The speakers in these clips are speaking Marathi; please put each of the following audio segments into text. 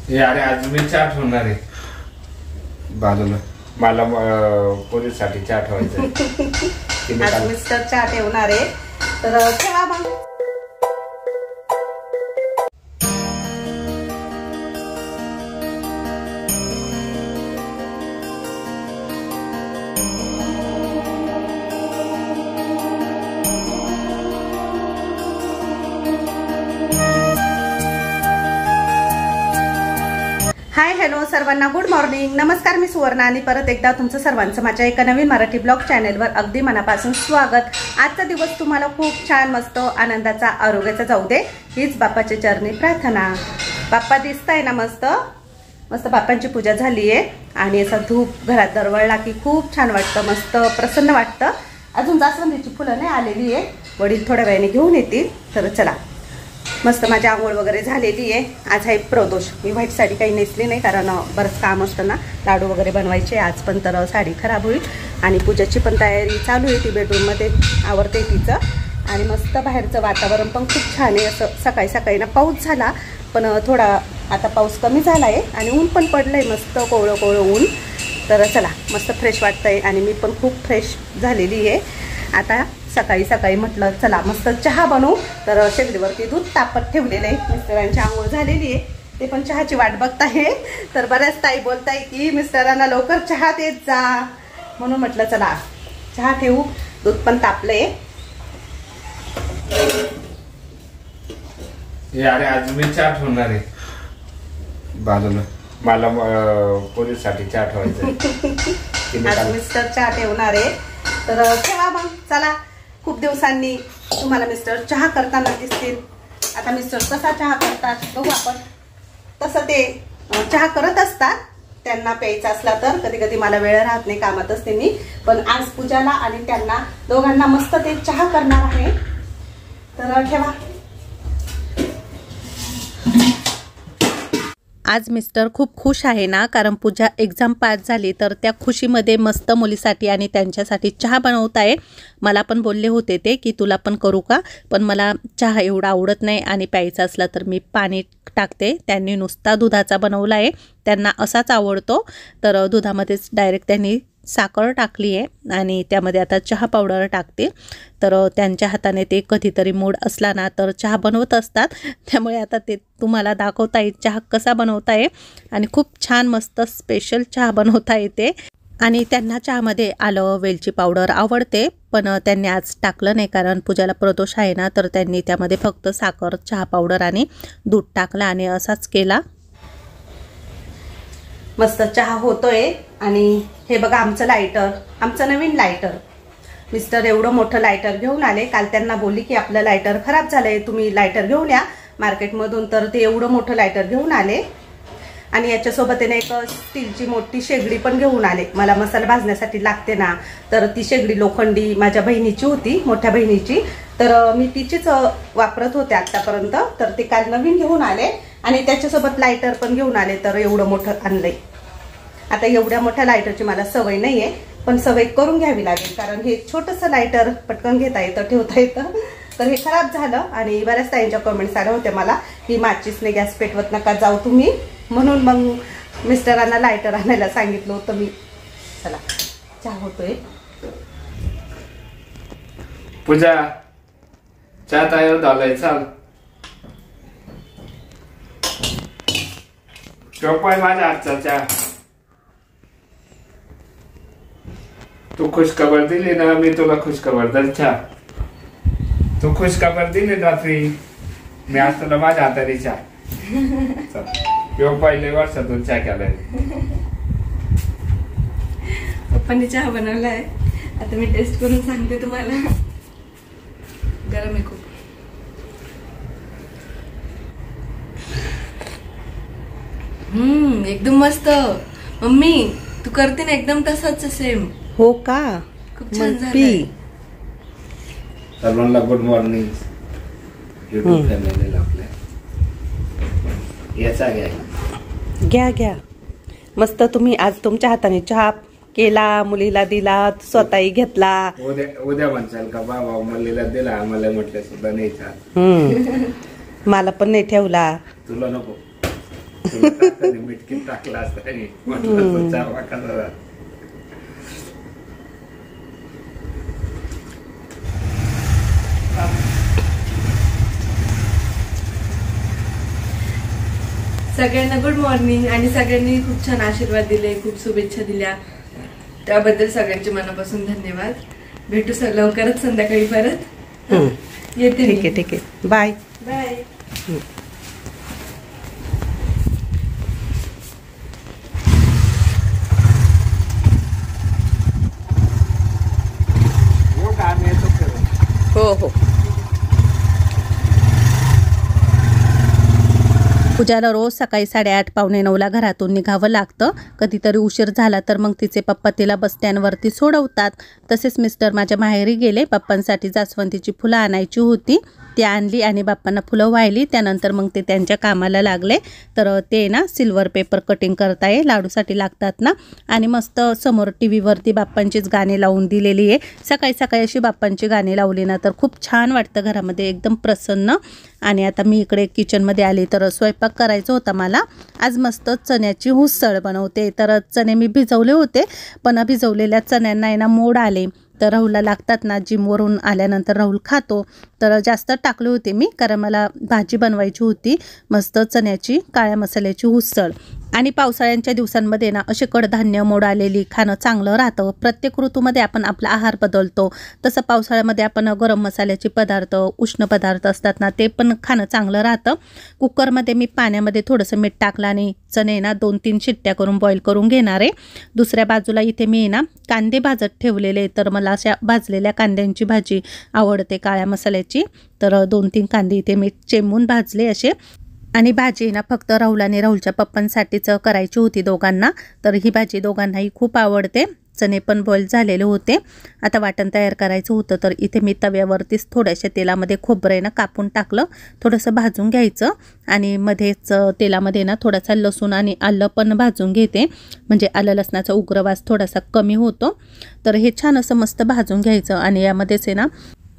अरे आज मी चहा ठेवणार आहे बाजूला. मला पोलीससाठी चहा ठेवायचा आज मिस्टर चहा ठेवणार आहे तर ठेवा मग. हाय हॅलो सर्वांना, गुड मॉर्निंग, नमस्कार. मी सुवर्णा आणि परत एकदा तुमचं सर्वांचं माझ्या एका नवीन मराठी ब्लॉग चॅनलवर अगदी मनापासून स्वागत. आजचा दिवस तुम्हाला खूप छान, मस्त, आनंदाचा, आरोग्याचा जाऊ दे हीच बाप्पाच्या चरणी प्रार्थना. बाप्पा दिसताय ना मस्त मस्त. बाप्पांची पूजा झाली आहे आणि असा धूप घरात दरवळला की खूप छान वाटतं, मस्त प्रसन्न वाटतं. अजून जास्वंदीची फुलं नाही आलेली आहे, वडील थोड्या वेळाने घेऊन येतील. तर चला, मस्त माझी आंघोळ वगैरे झालेली आहे. आज आहे प्रदोष. मी व्हाईट साडी काही नेसली नाही कारण बरंच काम असतं ना, लाडू वगैरे बनवायचे आज पण, तर साडी खराब होईल. आणि पूजाची पण तयारी चालू आहे, ती बेडरूममध्ये आवरते तिचं. आणि मस्त बाहेरचं वातावरण पण खूप छान आहे. असं सकाळी सकाळी ना पाऊस झाला पण थोडा आता पाऊस कमी झाला आहे आणि ऊन पण पडलं आहे, मस्त कोवळं कोवळं ऊन. तर चला, मस्त फ्रेश वाटतं आहे आणि मी पण खूप फ्रेश झालेली आहे. आता सकाळी सकाळी म्हटलं चला मस्त चहा बनवू, तर शेगडीवरती दूध तापत ठेवलेलं आहे. मिस्टरांची आंघोळ झालेली आहे, ते पण चहाची वाट बघताय. तर बऱ्याच ताई बोलताय की मिस्टरांना लवकर चहा देत जा, म्हणून म्हटलं चला चहा ठेवू. दूध पण तापलंय. अरे आज मी चहा ठेवणार आहे बाजूला. मला पोलीससाठी चहा ठेवायचा. आज मिस्टर चहा ठेवणार आहे तर ठेवा मग. चला, खूप दिवसांनी तुम्हाला मिस्टर चहा करताना दिसतील. आता मिस्टर कसा चहा करतात बघू आपण. तसं ते चहा करत असतात, त्यांना प्यायचा असला तर. कधी कधी मला वेळ राहत नाही, कामात असते मी. पण आज पूजाला आणि त्यांना दोघांना मस्त ते चहा करणार आहे. तर ठेवा. आज मिस्टर खूप खुश आहे ना, कारण पूजा एक्झाम पास झाली तर त्या खुशीमध्ये मस्त मुलीसाठी आणि त्यांच्यासाठी चहा बनवत आहे. मला पण बोलले होते ते की तुला पण करू का, पण मला चहा एवढा आवडत नाही आणि प्यायचा असला तर मी पाणी टाकते. त्यांनी नुसता दुधाचा बनवला आहे, त्यांना असाच आवडतो. तर दुधामध्येच डायरेक्ट त्यांनी साखर टाकली आहे आणि त्यामध्ये आता चहा पावडर टाकते. तर त्यांच्या हाताने ते कधीतरी मूड असला ना तर चहा बनवत असतात, त्यामुळे आता ते तुम्हाला दाखवता येईल चहा कसा बनवता आहे. आणि खूप छान मस्त स्पेशल चहा बनवता येते. आणि त्यांना चहामध्ये आलं वेलची पावडर आवडते, पण त्यांनी आज टाकलं नाही कारण पूजाला प्रदोष आहे ना, तर त्यांनी त्यामध्ये फक्त साखर, चहा पावडर आणि दूध टाकलं आणि असाच केला. मस्त चहा होतोय. आणि हे बघा आमचं लायटर, आमचं नवीन लायटर. मिस्टर एवढं मोठं लायटर घेऊन आले. काल त्यांना बोलली की आपलं लायटर खराब झालंय, तुम्ही लायटर घेऊन या मार्केटमधून. तर ते एवढं मोठं लायटर घेऊन आले. आणि याच्यासोबत त्याने एक स्टीलची मोठी शेगडी पण घेऊन आले. मला मसाला भाजण्यासाठी लागते ना, तर ती शेगडी लोखंडी माझ्या बहिणीची होती, मोठ्या बहिणीची. तर मी तिचीच वापरत होते आतापर्यंत. तर ते काल नवीन घेऊन आले आणि त्याच्यासोबत लायटर पण घेऊन आले. तर एवढं मोठं आणलंय. आता एवढ्या मोठ्या लायटरची मला सवय नाहीये, पण सवय करून घ्यावी लागेल कारण हे छोटंसं लायटर पटकन घेता येतं, ठेवता येतं. तर हे खराब झालं आणि बऱ्याच ताईंच्या कमेंट्स आल्या होत्या मला की माचीसने गॅस पेटवत नका जाऊ तुम्ही, म्हणून मग मिस्टरांना लायटर आणायला सांगितलं होतं मी. चला चहा होतोय. पूजा चहा तयार झालाय, चाल चोपाय माझ्या हातचा चहा. तू खुश खबर दिली ना, मी तुला खुश खबर दर चहा. तू खुश खबर दिली रात्री, मी आज तुला माझ्या हाताने चहा. पहिले वर्षातून चहा केलाय. पप्पांनी चहा बनवलाय, आता मी टेस्ट करून सांगते तुम्हाला. गरम आहे खूप. एकदम मस्त. मम्मी तू करते ना एकदम तसंच सेम. हो का? खूप छान झालंय. सर्वांना गुड मॉर्निंग. युट्यूब फॅमिलीला आपल्या याचा घ्या घ्या. मस्त तुम्ही आज तुमच्या हाताने चहा केला, मुलीला दिला, स्वतःही घेतला. उद्या म्हणसाल का बाबा मुलीला दिला, आम्हाला म्हटलं सुद्धा नाही चहा. मला पण नाही ठेवला. तुला नको. तुला टाकताना मिटकीत टाकला असता म्हटलं तो चावा कसा. सगळ्यांना गुड मॉर्निंग. आणि सगळ्यांनी खूप छान आशीर्वाद दिले, खूप शुभेच्छा दिल्या, त्याबद्दल सगळ्यांचे मनापासून धन्यवाद. भेटू लवकरच संध्याकाळी परत. येते. ठीक आहे ठीक आहे. Bye bye. हो हो. पूजाला रोज सकाळी 8:30 पावणे 9ला घरातून निघावं लागतं. कधीतरी उशीर झाला तर मग तिचे पप्पा तिला बस स्टँडवरती सोडवतात. तसेच मिस्टर माझ्या माहेरी गेले. पप्पांसाठी जास्वंदीची फुलं आणायची होती, ती आणली आणि बाप्पांना फुलं वाहिली. त्यानंतर मग ते त्यांच्या कामाला लागले. तर ते ना सिल्वर पेपर कटिंग करताय, लाडूसाठी लागतात ना. आणि मस्त समोर TV वरती बाप्पांचीच गाणी लावून दिलेली आहे. सकाळी सकाळी अशी बाप्पांची गाणी लावली ना तर खूप छान वाटतं घरामध्ये, एकदम प्रसन्न. आणि आता मी इकडे किचनमध्ये आली तर स्वयंपाक करायचा होता मला. आज मस्त चण्याची उसळ बनवते. तर चणे मी भिजवले होते, पण भिजवलेल्या चण्यांना आहे ना मोड आले. तर राहुलला लागतात ना, जिमवरून आल्यानंतर राहुल खातो. तर जास्त टाकले होते मी, कारण मला भाजी बनवायची होती मस्त चण्याची काळ्या मसाल्याची उसळ. आणि पावसाळ्यांच्या दिवसांमध्ये ना असे कडधान्य मोड आलेली खाणं चांगलं राहतं. प्रत्येक ऋतूमध्ये आपण आपला आहार बदलतो, तसं पावसाळ्यामध्ये आपण गरम मसाल्याचे पदार्थ, उष्ण पदार्थ असतात ना, ते पण खाणं चांगलं राहतं. कुकरमध्ये मी पाण्यामध्ये थोडंसं मीठ टाकलं आणि चणे ना 2-3 शिट्ट्या करून बॉईल करून घेणार आहे. दुसऱ्या बाजूला इथे मी ना कांदे भाजत ठेवलेले. तर मला अशा भाजलेल्या कांद्यांची भाजी आवडते काळ्या मसाल्याची. तर 2-3 कांदे इथे मी चेंबून भाजले असे. आणि भाजी ना फक्त राहुल आणि राहुलच्या पप्पांसाठीच करायची होती दोघांना. तर ही भाजी दोघांनाही खूप आवडते. चणे पण बॉईल झालेले होते. आता वाटण तयार करायचं होतं. तर इथे मी तव्यावरतीच थोड्याशा तेलामध्ये खोबरं ना कापून टाकलं, थोडंसं भाजून घ्यायचं. आणि मध्येच तेलामध्ये ना थोडासा लसूण आणि आलं पण भाजून घेते, म्हणजे आलं लसणाचा उग्रवास थोडासा कमी होतो. तर हे छान असं मस्त भाजून घ्यायचं. आणि यामध्येच आहे ना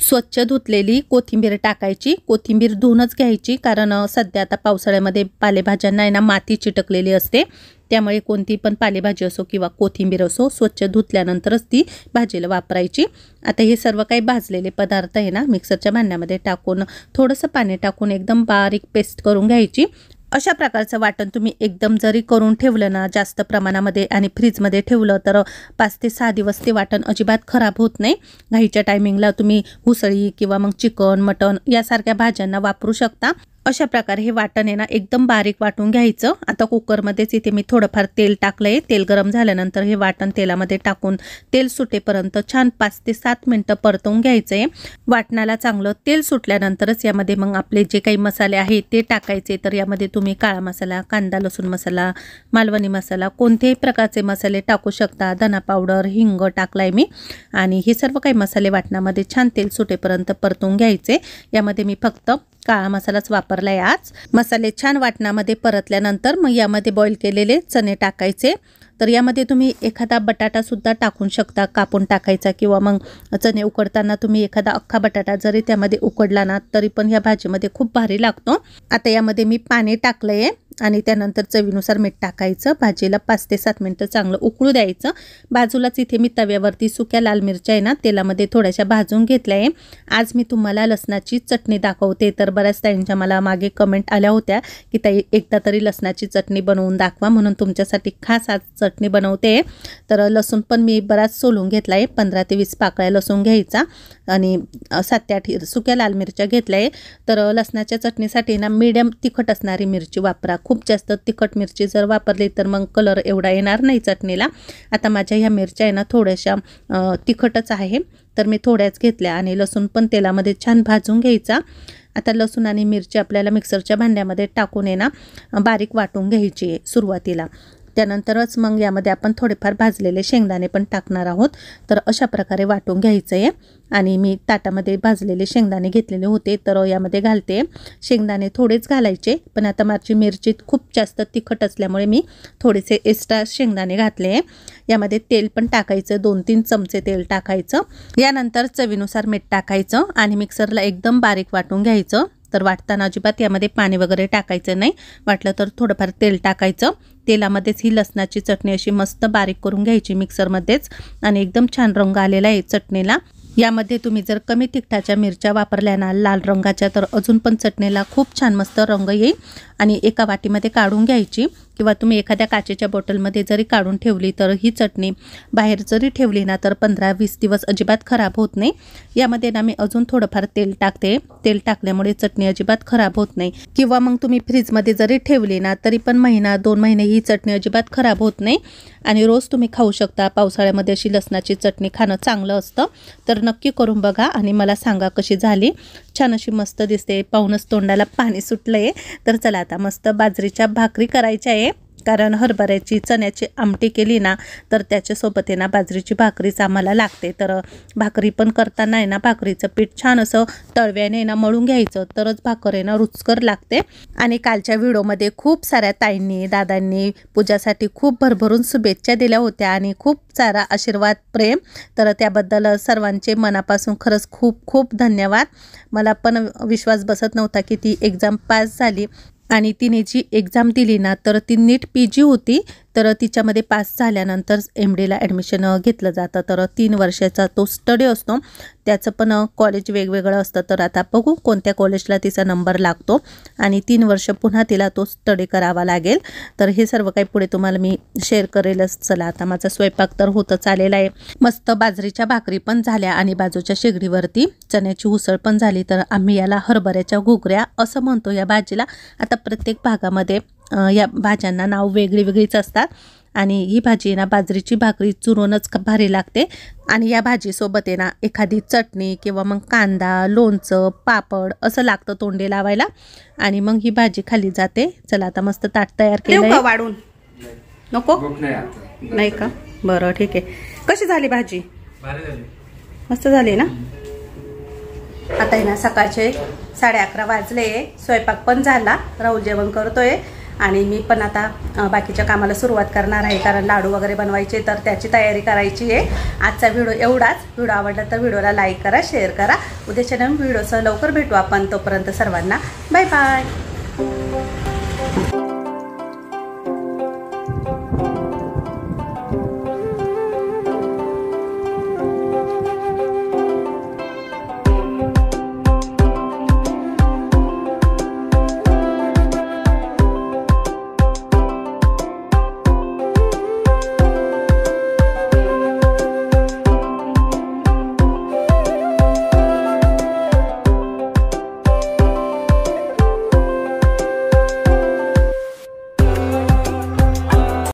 स्वच्छ धुतलेली कोथिंबीर टाकायची. कोथिंबीर धुवूनच घ्यायची, कारण सध्या आता पावसाळ्यामध्ये पालेभाज्यांना आहे ना माती चिटकलेली असते. त्यामुळे कोणती पण पालेभाजी असो किंवा कोथिंबीर असो स्वच्छ धुतल्यानंतरच ती भाजीला वापरायची. आता हे सर्व काही भाजलेले पदार्थ आहे ना मिक्सरच्या भांड्यामध्ये टाकून थोडंसं पाणी टाकून एकदम बारीक पेस्ट करून घ्यायची. अशा प्रकारचं वाटण तुम्ही एकदम जरी करून ठेवलं ना जास्त प्रमाणामध्ये आणि फ्रीजमध्ये ठेवलं तर 5 ते 6 दिवस ते वाटण अजिबात खराब होत नाही. घाईच्या टायमिंगला तुम्ही उसळी किंवा मग चिकन, मटण यासारख्या भाज्यांना वापरू शकता. अशा प्रकारे हे वाटण आहे ना एकदम बारीक वाटून घ्यायचं. आता कुकरमध्येच इथे मी थोडंफार तेल टाकलंय. तेल गरम झाल्यानंतर हे वाटण तेलामध्ये टाकून तेल सुटेपर्यंत छान 5 ते 7 मिनिटं परतवून घ्यायचंय. वाटणाला चांगलं तेल सुटल्यानंतरच यामध्ये मग आपले जे काही मसाले आहेत ते टाकायचे. तर यामध्ये तुम्ही काळा मसाला, कांदा लसूण मसाला, मालवणी मसाला, कोणत्याही प्रकारचे मसाले टाकू शकता. धना पावडर, हिंग टाकलाय मी. आणि हे सर्व काही मसाले वाटणामध्ये छान तेल सुटेपर्यंत परतवून घ्यायचे. यामध्ये मी फक्त काळा मसालाच वापरलाय आज. मसाले छान वाटणामध्ये परतल्यानंतर मग यामध्ये बॉईल केलेले चणे टाकायचे. तर यामध्ये तुम्ही एखादा बटाटा सुद्धा टाकू शकता, कापून टाकायचा, किंवा मग चणे उकडताना तुम्ही एखादा अख्खा बटाटा जरी त्यामध्ये उकडला ना तरी पण या भाजीमध्ये खूप भारी लागतो. आता यामध्ये मी पाणी टाकलंय आणि त्यानंतर चवीनुसार मीठ टाकायचं. भाजीला 5 ते 7 मिनिटं चांगलं उकळू द्यायचं. बाजूलाच इथे मी तव्यावरती सुक्या लाल मिरच्या आहे ना तेलामध्ये थोड्याशा भाजून घेतल्या आहे. आज मी तुम्हाला लसणाची चटणी दाखवते. तर बऱ्याच ताईंच्या मला मागे कमेंट आल्या होत्या की ताई एकदा तरी लसणाची चटणी बनवून दाखवा, म्हणून तुमच्यासाठी खास आज चटणी बनवते. तर लसूण पण मी बराच सोलून घेतला आहे. 15 ते 20 पाकळ्या लसूण घ्यायचा आणि 7 ते 8 सुक्या लाल मिरच्या घेतल्या आहे. तर लसणाच्या चटणीसाठी ना मीडियम तिखट असणारी मिरची वापरा. खूप जास्त तिखट मिरची जर वापरली तर मग कलर एवढा येणार नाही चटणीला. आता माझ्या ह्या मिरच्या आहे ना थोड्याशा तिखटच आहे, तर मी थोड्याच घेतल्या. आणि लसूण पण तेलामध्ये छान भाजून घ्यायचा. आता लसूण आणि मिरची आपल्याला मिक्सरच्या भांड्यामध्ये टाकून आहे ना बारीक वाटून घ्यायची आहे सुरुवातीला. त्यानंतरच मग यामध्ये आपण थोडेफार भाजलेले शेंगदाणे पण टाकणार आहोत. तर अशा प्रकारे वाटून घ्यायचं आहे. आणि मी ताटामध्ये भाजलेले शेंगदाणे घेतलेले होते तर यामध्ये घालते. शेंगदाणे थोडेच घालायचे, पण आता माझी मिरची खूप जास्त तिखट असल्यामुळे मी थोडेसे एक्स्ट्रा शेंगदाणे घातले. यामध्ये तेल पण टाकायचं, 2-3 चमचे तेल टाकायचं. यानंतर चवीनुसार मीठ टाकायचं आणि मिक्सरला एकदम बारीक वाटून घ्यायचं. तर वाटताना अजिबात यामध्ये पाणी वगैरे टाकायचं नाही, वाटलं तर थोडंफार तेल टाकायचं। तेलामध्येच ही लसणाची चटणी अशी मस्त बारीक करून घ्यायची मिक्सरमध्येच आणि एकदम छान रंग आलेला आहे चटणीला। यामध्ये तुम्ही जर कमी तिखटाच्या मिरच्या वापरल्या ना लाल रंगाच्या तर अजून पण चटणीला खूप छान मस्त रंग येईल। आणि एका वाटीमध्ये काढून घ्यायची किंवा तुम्ही एखाद्या काचेच्या बॉटलमध्ये जरी काढून ठेवली तर ही चटणी बाहेर जरी ठेवली ना तर 15-20 दिवस अजिबात खराब होत नाही। यामध्ये ना मी अजून थोडंफार तेल टाकते, तेल टाकल्यामुळे चटणी अजिबात खराब होत नाही। किंवा मग तुम्ही फ्रीजमध्ये जरी ठेवली ना तरी पण महिना 2 महिने ही चटणी अजिबात खराब होत नाही आणि रोज तुम्ही खाऊ शकता। पावसाळ्यामध्ये अशी लसणाची चटणी खाणं चांगलं असतं, तर नक्की करून बघा आणि मला सांगा कशी झाली। छान अशी मस्त दिसते, पाहूनच तोंडाला पाणी सुटलंय। तर चला आता मस्त बाजरीच्या भाकरी करायच्या आहे, कारण हरभऱ्याची चण्याची आमटी केली ना तर त्याच्यासोबत आहे ना बाजरीची भाकरीच आम्हाला लागते। तर भाकरी पण करताना आहे ना भाकरीचं पीठ छान असं तळव्याने ना मळून घ्यायचं, तरच भाकर आहे ना रुचकर लागते। आणि कालच्या व्हिडिओमध्ये खूप साऱ्या ताईंनी दादांनी पूजासाठी खूप भरभरून शुभेच्छा दिल्या होत्या आणि खूप सारा आशीर्वाद प्रेम, तर त्याबद्दल सर्वांचे मनापासून खरंच खूप खूप धन्यवाद। मला पण विश्वास बसत नव्हता की ती एक्झाम पास झाली आणि तिने जी एक्झाम दिली ना तर ती नीट PG होती, तर तिच्यामध्ये पास झाल्यानंतर MDला ॲडमिशन घेतलं जातं। तर 3 वर्षाचा तो स्टडी असतो, त्याचं पण कॉलेज वेगवेगळं असतं। तर आता बघू कोणत्या कॉलेजला तिचा नंबर लागतो आणि 3 वर्ष पुन्हा तिला तो स्टडी करावा लागेल। तर हे सर्व काही पुढे तुम्हाला मी शेअर करेलच। चला आता माझा स्वयंपाक तर होतच आलेला आहे, मस्त बाजरीच्या भाकरी पण झाल्या आणि बाजूच्या शेगडीवरती चण्याची उसळ पण झाली। तर आम्ही याला हरभऱ्याच्या घुगऱ्या असं म्हणतो या भाजीला। आता प्रत्येक भागामध्ये या भाज्यांना नाव वेगळी वेगळीच असतात आणि ही भाजी ना बाजरीची भाकरी चुरूनच भारी लागते आणि या भाजीसोबत आहे ना एखादी चटणी किंवा मग कांदा, लोणचं, पापड असं लागतं तोंडी लावायला आणि मग ही भाजी खाली जाते। चला आता मस्त ताट तयार केलंय। वाढून नको नाही का? बरं ठीक आहे। कशी झाली भाजी? मस्त झाली ना? आता आहे ना सकाळचे 11:30 वाजले, स्वयंपाक पण झाला, राहुल जेवण करतोय आणि मी पण आता बाकीच्या कामाला सुरुवात करणार आहे, कारण लाडू वगैरे बनवायचे तर त्याची तयारी करायची आहे। आजचा व्हिडिओ एवढाच। व्हिडिओ आवडला तर व्हिडिओला लाईक करा, शेअर करा। उद्याच्या नवीन व्हिडिओसह लवकर भेटू आपण, तोपर्यंत सर्वांना बाय बाय।